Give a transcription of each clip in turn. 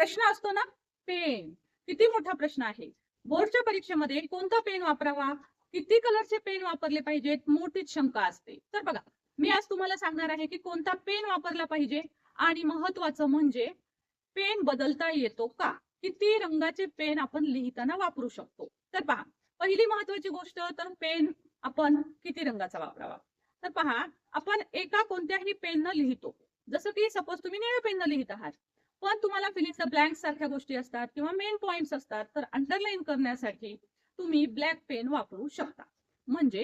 प्रश्न असतो ना, पेन किती मोठा प्रश्न आहे. बोर्डच्या परीक्षेमध्ये कोणता पेन वापरावा, किती कलरचे पेन वापरले पाहिजेत, मोठीच शंका असते. तर बघा, मी आज तुम्हाला सांगणार आहे की कोणता पेन वापरला पाहिजे आणि महत्वाचं म्हणजे पेन बदलता येतो का, किती रंगाचे पेन आपण लिहिताना वापरू शकतो. तर पहा, पहिली महत्वाची गोष्ट तर पेन आपण किती रंगाचा वापरावा. तर पहा, आपण एका कोणत्याही पेननं लिहितो. जसं की सपोज तुम्ही निळ्या पेननं लिहित आहात, पण तुम्हाला फिल इन द ब्लँक्स सारख्या गोष्टी असतात किंवा मेन पॉइंट्स असतात, तर अंडरलाईन करण्यासाठी तुम्ही ब्लॅक पेन वापरू शकता. म्हणजे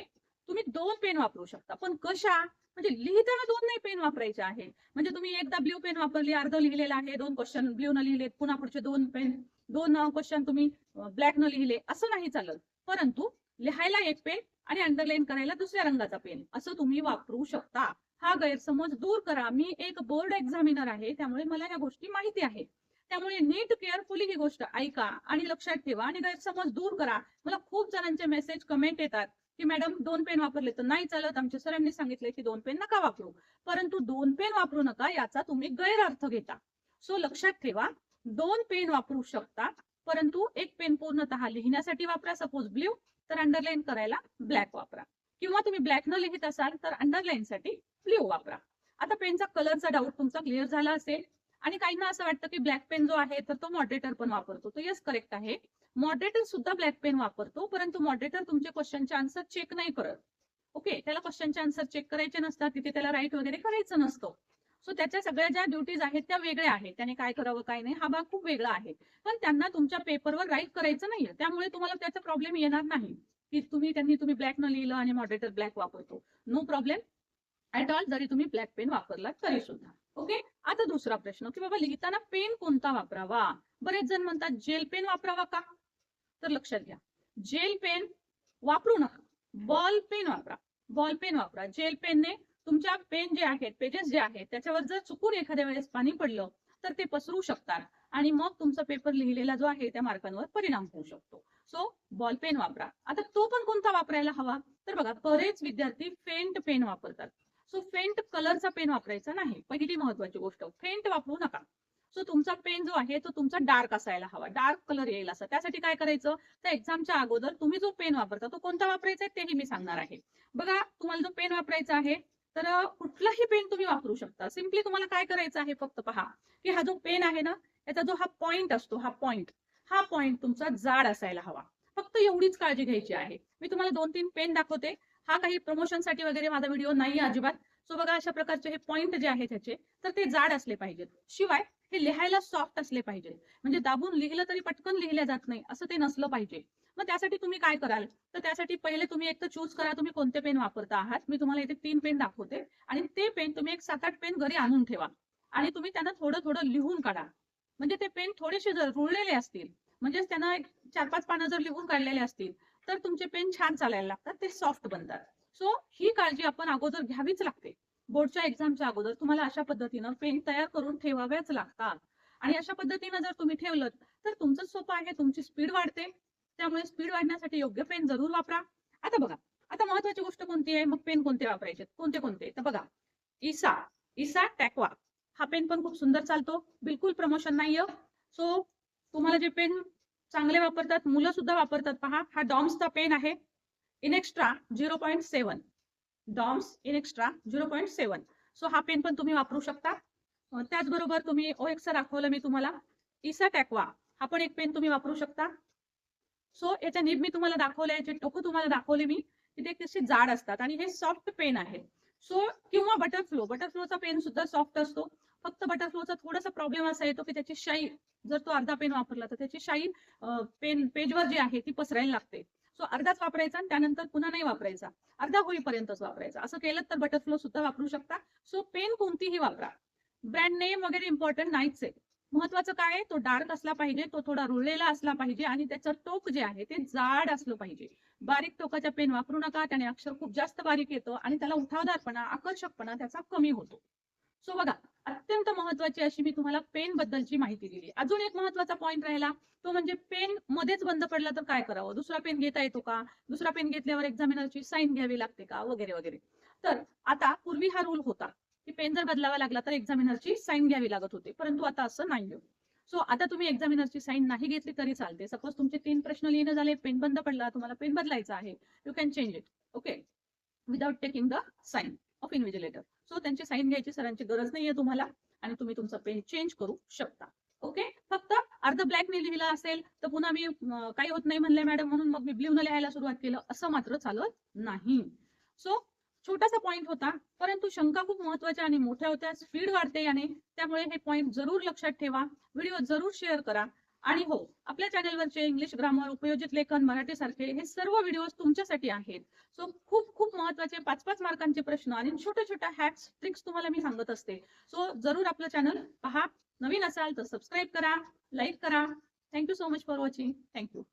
तुम्ही दोन पेन वापरू शकता. पण कशा, म्हणजे लिहिताना दोन नाही पेन वापरायचे आहे. म्हणजे तुम्ही एकदा ब्ल्यू पेन वापरली, अर्ध लिहिलेलं आहे, दोन क्वेश्चन ब्ल्यू न लिहिलेत, पुन्हा पुढचे दोन पेन, दोन क्वेश्चन तुम्ही ब्लॅक न लिहिले, असं नाही चालत. परंतु लिहायला एक पेन आणि अंडरलाईन करायला दुसऱ्या रंगाचा पेन, असं तुम्ही वापरू शकता. हा गैरसमज दूर करा. मी एक बोर्ड एक्झामिनर आहे, त्यामुळे मला या गोष्टी माहिती आहेत. त्यामुळे नीट केअरफुली ही गोष्ट ऐका आणि लक्षात ठेवा आणि गैरसमज दूर करा. मला खूप जणांचे मेसेज, कमेंट येतात की मॅडम दोन पेन वापरले तर नाही चालत, आमच्या सरांनी सांगितले की दोन पेन नका वापरू. परंतु दोन पेन वापरू नका याचा तुम्ही गैरअर्थ घेता. सो लक्षात ठेवा, दोन पेन वापरू शकता, परंतु एक पेन पूर्णतः लिहिण्यासाठी वापरा, सपोज ब्ल्यू, तर अंडरलाईन करायला ब्लॅक वापरा. किंवा तुम्ही ब्लॅक न लिहित असाल तर अंडरलाईन साठी ब्ल्यू वापरा. आता पेनचा कलरचा डाऊट तुमचा क्लिअर झाला असेल. आणि काहींना असं वाटतं की ब्लॅक पेन जो आहे तर तो मॉडरेटर पण वापरतो. तो यस, करेक्ट आहे. मॉडरेटर सुद्धा ब्लॅक पेन वापरतो, परंतु मॉडरेटर तुमचे क्वेश्चनचे आन्सर चेक नाही करत. ओके, त्याला क्वेश्चनचे आन्सर चेक करायचे नसतात, तिथे त्याला राईट वगैरे करायचं नसतं. सो त्याच्या सगळ्या ज्या ड्युटीज आहेत त्या वेगळ्या आहेत. त्याने काय करावं काय नाही हा भाग खूप वेगळा आहे. पण त्यांना तुमच्या पेपरवर राईट करायचं नाहीये, त्यामुळे तुम्हाला त्याचा प्रॉब्लेम येणार नाही की तुम्ही ब्लॅक न लिहिलं आणि मॉडरेटर ब्लॅक वापरतो. नो प्रॉब्लेम ऍट ऑल, जरी तुम्ही ब्लॅक पेन वापरला तरी सुद्धा. ओके, आता दुसरा प्रश्न की बाबा लिहिताना पेन कोणता वापरावा. बरेच जण म्हणतात जेल पेन वापरावा का. तर लक्षात घ्या, जेल पेन वापरू नका, बॉल पेन वापरा. बॉल पेन वापरा. जेल पेनने तुमच्या पेन जे आहेत, पेजेस जे आहेत, त्याच्यावर जर चुकून एखाद्या वेळेस पाणी पडलं तर ते पसरू शकतात आणि मग तुमचा पेपर लिहिलेला जो आहे त्या मार्कांवर परिणाम होऊ शकतो. सो बॉल पेन वापरा. आता तो पण कोणता वापरायला हवा, तर बघा, बरेच विद्यार्थी फेंट पेन वापरतात. सो फेंट कलरचा पेन वापरायचा नाही. पहिली महत्वाची गोष्ट, फेंट वापरू नका. सो तुमचा पेन जो आहे तो तुमचा डार्क असायला हवा, डार्क कलर येईल असं. त्यासाठी काय करायचं, तर एक्झामच्या अगोदर तुम्ही जो पेन वापरता तो कोणता वापरायचा आहे तेही मी सांगणार आहे. बघा, तुम्हाला जो पेन वापरायचा आहे तर कुठलाही पेन तुम्ही वापरू शकता. सिम्पली तुम्हाला काय करायचं आहे, फक्त पहा की हा जो पेन आहे ना, याचा जो हा पॉइंट असतो, हा पॉइंट तुमचा जाड असायला हवा. फक्त एवढीच काळजी घ्यायची आहे. मी तुम्हाला 2-3 पेन दाखवते. हा काही प्रमोशनसाठी वगैरे माझा व्हिडिओ नाही अजिबात. सो बघा, अशा प्रकारचे हे पॉइंट जे आहेत त्याचे, तर ते जाड असले पाहिजेत. शिवाय हे लिहायला सॉफ्ट असले पाहिजे. म्हणजे दाबून लिहिलं तरी पटकन लिहिल्या जात नाही असं ते नसलं पाहिजे. मग त्यासाठी तुम्ही काय कराल, तर त्यासाठी पहिले तुम्ही एक तर चूज करा तुम्ही कोणते पेन वापरता आहात. मी तुम्हाला इथे 3 पेन दाखवते आणि ते पेन तुम्ही एक 7-8 पेन घरी आणून ठेवा आणि तुम्ही त्यांना थोडं थोडं लिहून काढा. म्हणजे ते पेन थोडेसे जर रुळलेले असतील, म्हणजेच त्यांना एक 4-5 पानं जर लिहून काढलेले असतील, तर तुमचे पेन छान चालायला लागतात, ते सॉफ्ट बनतात. सो ही काळजी आपण अगोदर घ्यावीच लागते. बोर्डच्या एक्झामच्या अगोदर तुम्हाला अशा पद्धतीनं पेन तयार करून ठेवाव्याच लागतात. आणि अशा पद्धतीनं जर तुम्ही ठेवलं तर तुमचं सोपं आहे, तुमची स्पीड वाढते. त्यामुळे स्पीड वाढण्यासाठी योग्य पेन जरूर वापरा. आता बघा, आता महत्वाची गोष्ट कोणती आहे, मग पेन कोणते वापरायचे, कोणते कोणते, तर बघा, इसा इसा टॅक्वा हा पेन पण खूप सुंदर चालतो. बिलकुल प्रमोशन नाहीये. सो तुम्हाला जे पेन चांगले वापरतात, मुलं सुद्धा वापरतात, पहा, हा डॉम्सचा पेन आहे, इनेक्स्ट्रा 0.7, डॉम्स इनेक्स्ट्रा 0.7. सो हा पेन पण तुम्ही वापरू शकता. त्याचबरोबर तुम्ही ओएक्सचा दाखवलं मी तुम्हाला, इसा टॅक्वा हा पण एक पेन तुम्ही वापरू शकता. सो याच्या निब मी तुम्हाला दाखवले, याचे टोकं तुम्हाला दाखवले मी, की ते कसे जाड असतात आणि हे सॉफ्ट पेन आहे. सो किंवा बटरफ्लोचा पेन सुद्धा सॉफ्ट असतो. फक्त बटरफ्लोचा थोडासा प्रॉब्लेम असा येतो की त्याची शाई, जर तो अर्धा पेन वापरला तर त्याची शाई पेन पेजवर जी आहे ती पसरायला लागते. सो अर्धाच वापरायचा आणि त्यानंतर पुन्हा नाही वापरायचा, अर्धा होईपर्यंतच वापरायचा. असं केलं तर बटरफ्लो सुद्धा वापरू शकता. सो पेन कोणतीही वापरा, ब्रँड नेम वगैरे इम्पॉर्टंट नाहीच आहे. महत्वाचं काय आहे, तो डार्क असला पाहिजे, तो थोडा रुळलेला असला पाहिजे आणि त्याचं टोक जे आहे ते जाड असलं पाहिजे. बारीक टोकाच्या पेन वापरू नका, त्याने अक्षर खूप जास्त बारीक येतं आणि त्याला उठावदारपणा, आकर्षकपणा त्याचा कमी होतो. सो बघा, अत्यंत महत्वाची अशी मी तुम्हाला पेन बद्दलची माहिती दिली. अजून एक महत्वाचा पॉइंट राहिला, तो म्हणजे पेन मध्येच बंद पडला तर काय करावं, दुसरा पेन घेता येतो का, दुसरा पेन घेतल्यावर एक्झामिनरची साईन घ्यावी लागते का, वगैरे वगैरे. तर आता पूर्वी हा रूल होता की पेन जर बदलावा लागला तर एक्झामिनरची साईन घ्यावी लागत होती, परंतु आता असं नाहीये. सो आता तुम्ही एक्झामिनरची साईन नाही घेतली तरी चालते. सपोज तुमचे 3 प्रश्न लिहिणं झाले, पेन बंद पडला, तुम्हाला पेन बदलायचा आहे, you can change it. Okay, without taking the sign of invigilator. So त्यांची साईन घ्यायची सरांची गरज नाहीये तुम्हाला, आणि तुम्ही तुमचा पेन चेंज करू शकता. ओके, फक्त अर्ध ब्लॅकने लिहिलं असेल तर पुन्हा मी काही होत नाही म्हणले मॅडम म्हणून मग मी ब्ल्यूने लिहायला सुरुवात केलं, असं मात्र चालत नाही. सो छोटासा पॉइंट होता, परंतु शंका खूप महत्वाच्या आणि मोठ्या होत्या. स्पीड वाढते याने, त्यामुळे हे पॉइंट जरूर लक्षात ठेवा. व्हिडिओ जरूर शेअर करा. आणि हो, आपल्या चॅनलवरचे इंग्लिश ग्रामर, उपयोजित लेखन, मराठी सारखे हे सर्व व्हिडिओ तुमच्यासाठी आहेत. सो खूप खूप महत्वाचे 5-5 मार्कांचे प्रश्न आणि छोट्या छोट्या हॅक्स, ट्रिक्स तुम्हाला मी सांगत असते. सो जरूर आपलं चॅनल पहा. नवीन असाल तर सबस्क्राईब करा, लाईक करा. Thank you so much for watching. Thank you.